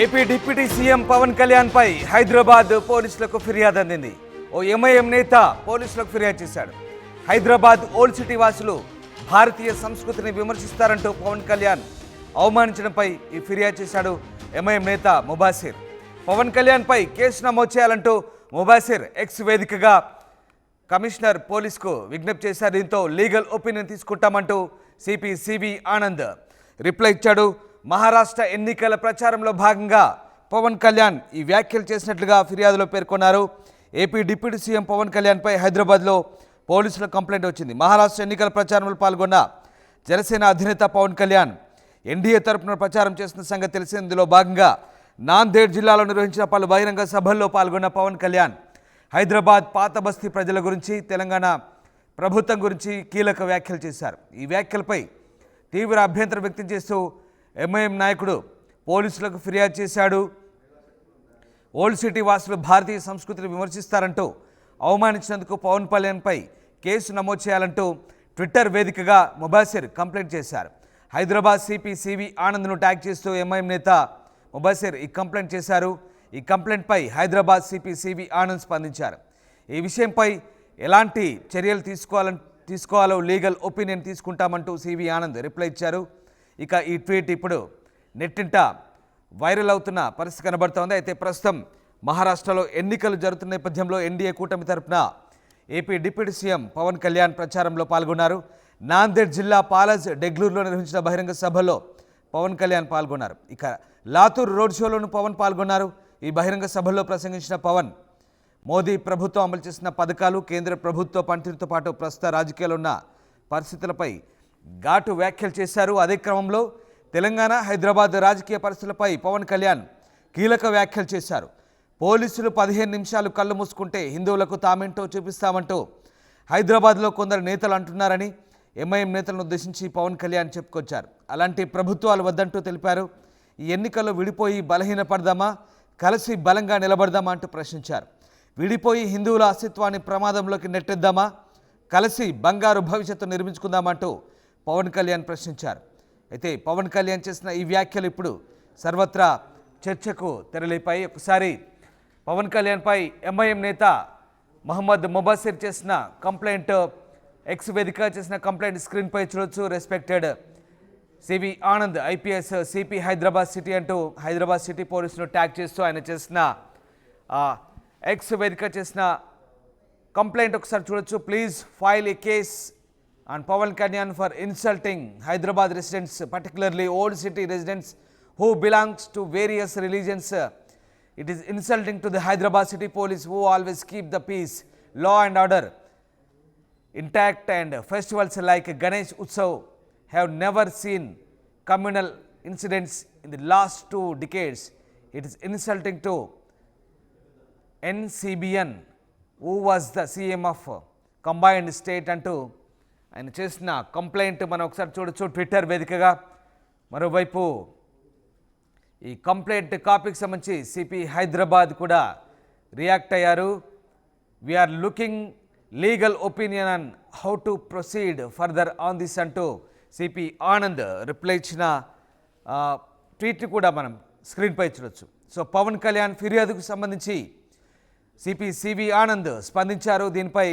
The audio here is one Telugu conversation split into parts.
AP deputy CM Pawan Kalyan పై హైదరాబాద్ పోలీసులకు ఫిర్యాదు అందింది. ఓ ఎంఐఎం నేత పోలీసులకు ఫిర్యాదు చేశాడు. హైదరాబాద్ ఓల్డ్ సిటీ వాసులు భారతీయ సంస్కృతిని విమర్శిస్తారంటూ పవన్ కళ్యాణ్ అవమానించడంపై ఈ ఫిర్యాదు చేశాడు ఎంఐఎం నేత ముబాసిర్. పవన్ కళ్యాణ్ పై కేసు నమోదు చేయాలంటూ ముబాసిర్ ఎక్స్ వేదికగా కమిషనర్ పోలీసుకు విజ్ఞప్తి చేశారు. దీంతో లీగల్ ఒపీనియన్ తీసుకుంటామంటూ సిపి సివి ఆనంద్ రిప్లై ఇచ్చాడు. మహారాష్ట్ర ఎన్నికల ప్రచారంలో భాగంగా పవన్ కళ్యాణ్ ఈ వ్యాఖ్యలు చేసినట్లుగా ఫిర్యాదులో పేర్కొన్నారు. ఏపీ డిప్యూటీ సీఎం పవన్ కళ్యాణ్పై హైదరాబాద్లో పోలీసుల కంప్లైంట్ వచ్చింది. మహారాష్ట్ర ఎన్నికల ప్రచారంలో పాల్గొన్న జనసేన అధినేత పవన్ కళ్యాణ్ ఎన్డీఏ తరపున ప్రచారం చేస్తున్న సంగతి తెలిసింది. ఇందులో భాగంగా నాందేడ్ జిల్లాలో నిర్వహించిన పలు బహిరంగ సభల్లో పాల్గొన్న పవన్ కళ్యాణ్ హైదరాబాద్ పాత బస్తీ ప్రజల గురించి, తెలంగాణ ప్రభుత్వం గురించి కీలక వ్యాఖ్యలు చేశారు. ఈ వ్యాఖ్యలపై తీవ్ర అభ్యంతరం వ్యక్తం చేస్తూ ఎంఐఎం నాయకుడు పోలీసులకు ఫిర్యాదు చేశాడు. ఓల్డ్ సిటీ వాసులు భారతీయ సంస్కృతిని విమర్శిస్తారంటూ అవమానించినందుకు పవన్ కళ్యాణ్పై కేసు నమోదు చేయాలంటూ ట్విట్టర్ వేదికగా ముబాసిర్ కంప్లైంట్ చేశారు. హైదరాబాద్ సిపి సివి ఆనంద్ను ట్యాగ్ చేస్తూ ఎంఐఎం నేత ముబాసిర్ ఈ కంప్లైంట్ చేశారు. ఈ కంప్లైంట్పై హైదరాబాద్ సిపి సివి ఆనంద్ స్పందించారు. ఈ విషయంపై ఎలాంటి చర్యలు తీసుకోవాలో లీగల్ ఒపీనియన్ తీసుకుంటామంటూ సివి ఆనంద్ రిప్లై ఇచ్చారు. ఇక ఈ ట్వీట్ ఇప్పుడు నెట్టింట వైరల్ అవుతున్న పరిస్థితి కనబడుతోంది. అయితే ప్రస్తుతం మహారాష్ట్రలో ఎన్నికలు జరుగుతున్న నేపథ్యంలో ఎన్డీఏ కూటమి తరపున AP deputy CM Pawan Kalyan ప్రచారంలో పాల్గొన్నారు. నాందేడ్ జిల్లా పాలజ్ డెగ్లూరులో నిర్వహించిన బహిరంగ సభలో పవన్ కళ్యాణ్ పాల్గొన్నారు. ఇక లాతూర్ రోడ్ షోలోనూ పవన్ పాల్గొన్నారు. ఈ బహిరంగ సభలో ప్రసంగించిన పవన్ మోదీ ప్రభుత్వం అమలు చేసిన పథకాలు, కేంద్ర ప్రభుత్వ పనితీరుతో పాటు ప్రస్తుత రాజకీయాల్లో ఉన్న పరిస్థితులపై ఘాటు వ్యాఖ్యలు చేశారు. అదే క్రమంలో తెలంగాణ, హైదరాబాద్ రాజకీయ పరిస్థితులపై పవన్ కళ్యాణ్ కీలక వ్యాఖ్యలు చేశారు. పోలీసులు 15 నిమిషాలు కళ్ళు మూసుకుంటే హిందువులకు తామేంటో చూపిస్తామంటూ హైదరాబాద్లో కొందరు నేతలు అంటున్నారని ఎంఐఎం నేతలను ఉద్దేశించి పవన్ కళ్యాణ్ చెప్పుకొచ్చారు. అలాంటి ప్రభుత్వాలు వద్దంటూ తెలిపారు. ఈ ఎన్నికల్లో విడిపోయి బలహీనపడదామా, కలిసి బలంగా నిలబడదామా అంటూ ప్రశ్నించారు. విడిపోయి హిందువుల అస్తిత్వాన్ని ప్రమాదంలోకి నెట్టేద్దామా, కలిసి బంగారు భవిష్యత్తు నిర్మించుకుందామంటూ పవన్ కళ్యాణ్ ప్రశ్నించారు. అయితే పవన్ కళ్యాణ్ చేసిన ఈ వ్యాఖ్యలు ఇప్పుడు సర్వత్రా చర్చకు తెరలేపాయి. ఒకసారి పవన్ కళ్యాణ్పై ఎంఐఎం నేత మహమ్మద్ ముబాసిర్ చేసిన కంప్లైంట్, ఎక్స్ వేదిక చేసిన కంప్లైంట్ స్క్రీన్పై చూడొచ్చు. Respected CV Anand IPS CP Hyderabad city అంటూ హైదరాబాద్ సిటీ పోలీసును ట్యాగ్ చేస్తూ ఆయన చేసిన ఎక్స్ వేదిక చేసిన కంప్లైంట్ ఒకసారి చూడొచ్చు. Please file A case on Pawan Kalyan for insulting Hyderabad residents, particularly old city residents who belongs to various religions. It is insulting to the Hyderabad city police who always keep the peace, law and order intact, and festivals like Ganesh Utsav have never seen communal incidents in the last 2 decades. It is insulting to NCBN who was the CM of combined state అంటూ ఆయన చేసిన కంప్లైంట్ మనం ఒకసారి చూడొచ్చు ట్విట్టర్ వేదికగా. మరోవైపు ఈ కంప్లైంట్ కాపీకి సంబంధించి సిపి హైదరాబాద్ కూడా రియాక్ట్ అయ్యారు. We're looking legal opinion on how to proceed further on this అంటూ సిపి ఆనంద్ రిప్లై ఇచ్చిన ట్వీట్ కూడా మనం స్క్రీన్పై చూడొచ్చు. సో పవన్ కళ్యాణ్ ఫిర్యాదుకు సంబంధించి సిపి సివి ఆనంద్ స్పందించారు. దీనిపై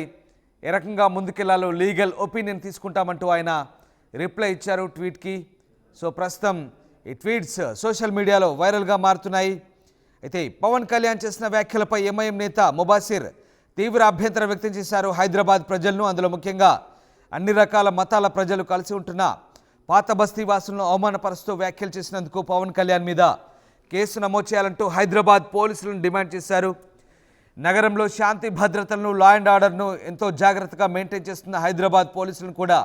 ఏ రకంగా ముందుకెళ్లాలో లీగల్ ఒపీనియన్ తీసుకుంటామంటూ ఆయన రిప్లై ఇచ్చారు ట్వీట్కి. సో ప్రస్తుతం ఈ ట్వీట్స్ సోషల్ మీడియాలో వైరల్గా మారుతున్నాయి. అయితే పవన్ కళ్యాణ్ చేసిన వ్యాఖ్యలపై ఎంఐఎం నేత ముబాసిర్ తీవ్ర అభ్యంతరం వ్యక్తం చేశారు. హైదరాబాద్ ప్రజలను, అందులో ముఖ్యంగా అన్ని రకాల మతాల ప్రజలు కలిసి ఉంటున్న పాత బస్తీ వాసులను అవమానపరుస్తూ వ్యాఖ్యలు చేసినందుకు పవన్ కళ్యాణ్ మీద కేసు నమోదు చేయాలంటూ హైదరాబాద్ పోలీసులను డిమాండ్ చేశారు. నగరంలో శాంతి భద్రతలను, లా అండ్ ఆర్డర్ను ఎంతో జాగ్రత్తగా మెయింటైన్ చేస్తున్న హైదరాబాద్ పోలీసులను కూడా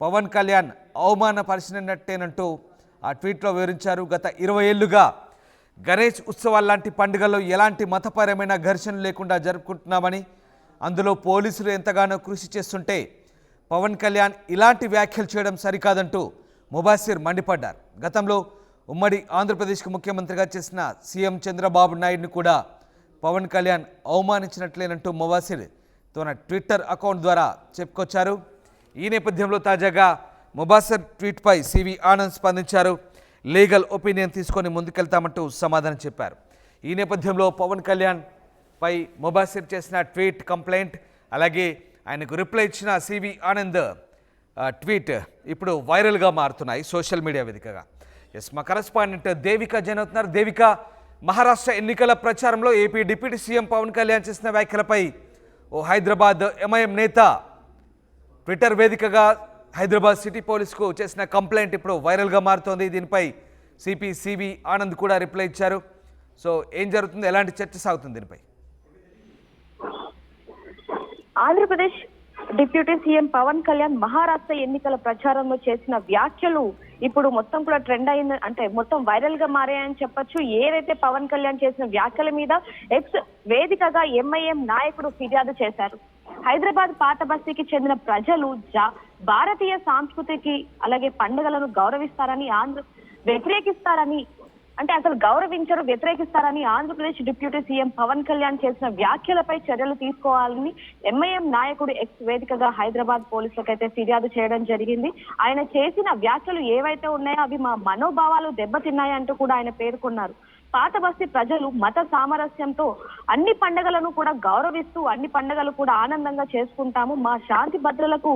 పవన్ కళ్యాణ్ అవమానపరిచినట్టేనంటూ ఆ ట్వీట్లో వివరించారు. గత 20 ఏళ్లుగా గణేష్ ఉత్సవాల లాంటి పండుగల్లో ఎలాంటి మతపరమైన ఘర్షణ లేకుండా జరుపుకుంటున్నామని, అందులో పోలీసులు ఎంతగానో కృషి చేస్తుంటే పవన్ కళ్యాణ్ ఇలాంటి వ్యాఖ్యలు చేయడం సరికాదంటూ ముబాసిర్ మండిపడ్డారు. గతంలో ఉమ్మడి ఆంధ్రప్రదేశ్కు ముఖ్యమంత్రిగా చేసిన సీఎం చంద్రబాబు నాయుడుని కూడా పవన్ కళ్యాణ్ అవమానించినట్లేనంటూ ముబాసిర్ తన ట్విట్టర్ అకౌంట్ ద్వారా చెప్పుకొచ్చారు. ఈ నేపథ్యంలో తాజాగా ముబాసిర్ ట్వీట్పై సివి ఆనంద్ స్పందించారు. లీగల్ ఒపీనియన్ తీసుకొని ముందుకెళ్తామంటూ సమాధానం చెప్పారు. ఈ నేపథ్యంలో పవన్ కళ్యాణ్ పై ముబాసిర్ చేసిన ట్వీట్ కంప్లైంట్, అలాగే ఆయనకు రిప్లై ఇచ్చిన సివి ఆనంద్ ట్వీట్ ఇప్పుడు వైరల్గా మారుతున్నాయి సోషల్ మీడియా వేదికగా. మా కరెస్పాండెంట్ దేవిక జైన్ అవుతున్నారు. దేవిక, మహారాష్ట్ర ఎన్నికల ప్రచారంలో AP deputy CM Pawan Kalyan చేసిన వ్యాఖ్యలపై ఓ హైదరాబాద్ ఎంఐఎం నేత ట్విట్టర్ వేదికగా హైదరాబాద్ సిటీ పోలీసుకు చేసిన కంప్లైంట్ ఇప్పుడు వైరల్గా మారుతోంది. దీనిపై సిపి సివి ఆనంద్ కూడా రిప్లై ఇచ్చారు. సో ఏం జరుగుతుంది, ఎలాంటి చర్చ సాగుతుంది దీనిపై? ఆంధ్రప్రదేశ్ డిప్యూటీ సీఎం పవన్ కళ్యాణ్ మహారాష్ట్ర ఎన్నికల ప్రచారంలో చేసిన వ్యాఖ్యలు ఇప్పుడు మొత్తం కూడా ట్రెండ్ అయింది, అంటే మొత్తం వైరల్ గా మారాయని చెప్పొచ్చు. ఏదైతే పవన్ కళ్యాణ్ చేసిన వ్యాఖ్యల మీద ఎక్స్ వేదికగా ఎంఐఎం నాయకుడు ఫిర్యాదు చేశారు. హైదరాబాద్ పాత బస్తీకి చెందిన ప్రజలు భారతీయ సంస్కృతికి అలాగే పండుగలను గౌరవిస్తారని వ్యతిరేకిస్తారని, అంటే అసలు గౌరవించరు, వ్యతిరేకిస్తారని ఆంధ్రప్రదేశ్ డిప్యూటీ సీఎం పవన్ కళ్యాణ్ చేసిన వ్యాఖ్యలపై చర్యలు తీసుకోవాలని ఎంఐఎం నాయకుడు ఎక్స్ వేదికగా హైదరాబాద్ పోలీసులకైతే ఫిర్యాదు చేయడం జరిగింది. ఆయన చేసిన వ్యాఖ్యలు ఏవైతే ఉన్నాయో అవి మా మనోభావాలు దెబ్బతిన్నాయంటూ కూడా ఆయన పేర్కొన్నారు. పాత బస్తీ ప్రజలు మత సామరస్యంతో అన్ని పండుగలను కూడా గౌరవిస్తూ అన్ని పండుగలు కూడా ఆనందంగా చేసుకుంటాము. మా శాంతి భద్రతలకు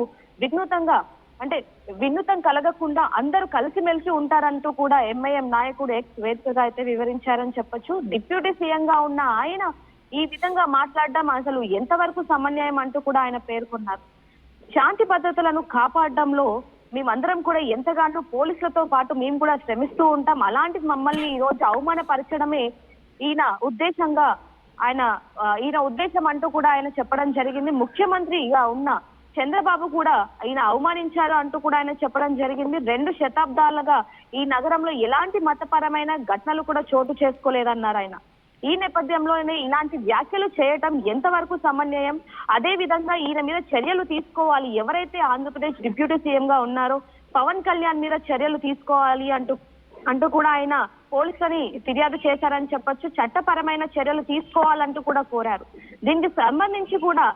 వినూతం కలగకుండా అందరూ కలిసిమెలిసి ఉంటారంటూ కూడా ఎంఐఎం నాయకుడు ఎక్స్ వేదికగా అయితే వివరించారని చెప్పొచ్చు. డిప్యూటీ సీఎం గా ఉన్న ఆయన ఈ విధంగా మాట్లాడడం అసలు ఎంతవరకు సమన్వయం అంటూ కూడా ఆయన పేర్కొన్నారు. శాంతి భద్రతలను కాపాడడంలో మేమందరం కూడా ఎంతగానో పోలీసులతో పాటు మేము కూడా శ్రమిస్తూ ఉంటాం. అలాంటి మమ్మల్ని ఈ రోజు అవమానపరచడమే ఈయన ఉద్దేశం అంటూ కూడా ఆయన చెప్పడం జరిగింది. ముఖ్యమంత్రిగా ఉన్న చంద్రబాబు కూడా ఈయన అవమానించారు అంటూ కూడా ఆయన చెప్పడం జరిగింది. 2 శతాబ్దాలుగా ఈ నగరంలో ఎలాంటి మతపరమైన ఘటనలు కూడా చోటు చేసుకోలేదన్నారు ఆయన. ఈ నేపథ్యంలోనే ఇలాంటి వ్యాఖ్యలు చేయటం ఎంతవరకు సమన్వయం, అదే విధంగా ఈయన మీద చర్యలు తీసుకోవాలి, ఎవరైతే ఆంధ్రప్రదేశ్ డిప్యూటీ సీఎం గా ఉన్నారో పవన్ కళ్యాణ్ మీద చర్యలు తీసుకోవాలి అంటూ కూడా ఆయన పోలీసులని ఫిర్యాదు చేశారని చెప్పొచ్చు. చట్టపరమైన చర్యలు తీసుకోవాలంటూ కూడా కోరారు. దీనికి సంబంధించి కూడా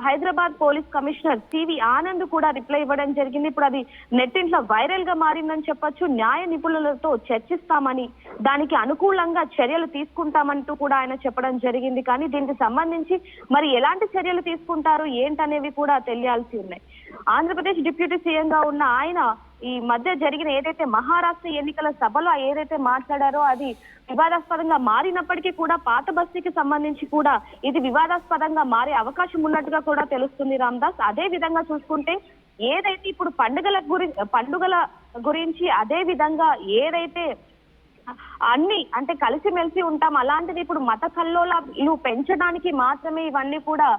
Hyderabad police commissioner CV Anand కూడా రిప్లై ఇవ్వడం జరిగింది. ఇప్పుడు అది నెట్టింట్లో వైరల్ గా మారిందని చెప్పొచ్చు. న్యాయ నిపుణులతో చర్చిస్తామని, దానికి అనుకూలంగా చర్యలు తీసుకుంటామంటూ కూడా ఆయన చెప్పడం జరిగింది. కానీ దీనికి సంబంధించి మరి ఎలాంటి చర్యలు తీసుకుంటారు ఏంటనేవి కూడా తెలియాల్సి ఉన్నాయి. ఆంధ్రప్రదేశ్ డిప్యూటీ సీఎం గా ఉన్న ఆయన ఈ మధ్య జరిగిన ఏదైతే మహారాష్ట్ర ఎన్నికల సభలో ఏదైతే మాట్లాడారో అది వివాదాస్పదంగా మారినప్పటికీ కూడా పాత బస్తీకి సంబంధించి కూడా ఇది వివాదాస్పదంగా మారే అవకాశం ఉన్నట్టుగా కూడా తెలుస్తుంది రామ్దాస్. అదే విధంగా చూసుకుంటే ఏదైతే ఇప్పుడు పండుగల గురించి అదే విధంగా ఏదైతే అన్ని అంటే కలిసిమెలిసి ఉంటాం, అలాంటిది ఇప్పుడు మత కల్లోలాలు పెంచడానికి మాత్రమే ఇవన్నీ కూడా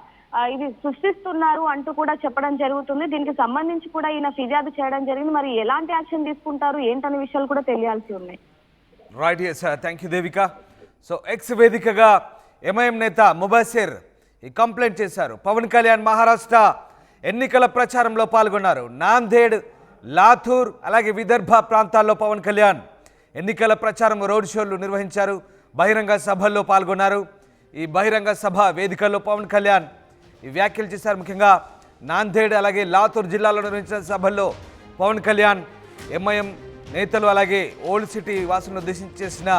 ఇది సృష్టిస్తున్నారు అంటూ కూడా చెప్పడం జరుగుతుంది. దీనికి సంబంధించి కూడా ఈయన ఫిర్యాదు చేయడం జరిగింది. మరి ఎలాంటి యాక్షన్ తీసుకుంటారు ఏంటనే విషయాలు కూడా తెలియాల్సి ఉన్నాయి. Right, thank you Devika. So X వేదికగా ఎంఐఎం నేత ముబాసిర్ ఈ కంప్లైంట్ చేశారు. పవన్ కళ్యాణ్ మహారాష్ట్ర ఎన్నికల ప్రచారంలో పాల్గొన్నారు. నాందేడ్, లాతూర్ అలాగే విదర్భ ప్రాంతాల్లో పవన్ కళ్యాణ్ ఎన్నికల ప్రచారం రోడ్ షోలు నిర్వహించారు. బహిరంగ సభల్లో పాల్గొన్నారు. ఈ బహిరంగ సభ వేదికల్లో పవన్ కళ్యాణ్ ఈ వ్యాఖ్యలు చేశారు. ముఖ్యంగా నాందేడ్ అలాగే లాతూర్ జిల్లాలో నిర్వహించిన సభల్లో పవన్ కళ్యాణ్ ఎంఐఎం నేతలు అలాగే ఓల్డ్ సిటీ వాసులను ఉద్దేశించి చేసిన